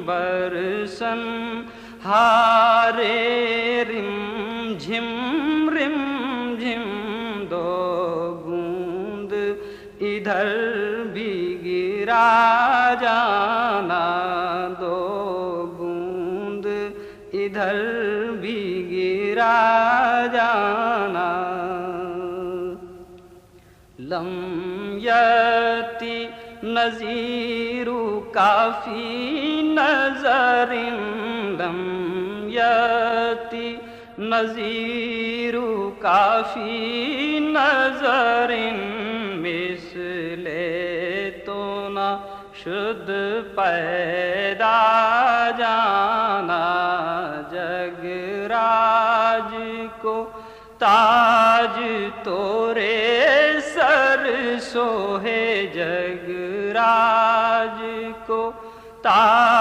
برسن ہارے رم جھم دو بوند ادھر بھی گرا جانا دو بوند ادھر بھی گرا جانا لم یاتی نذیر کافی نظر لم یاتی نذیر کافی نظر مثل تو نہ شد پیدا جانا جگ راج کو تاج تورے سر سوہے جگ راج کو تاج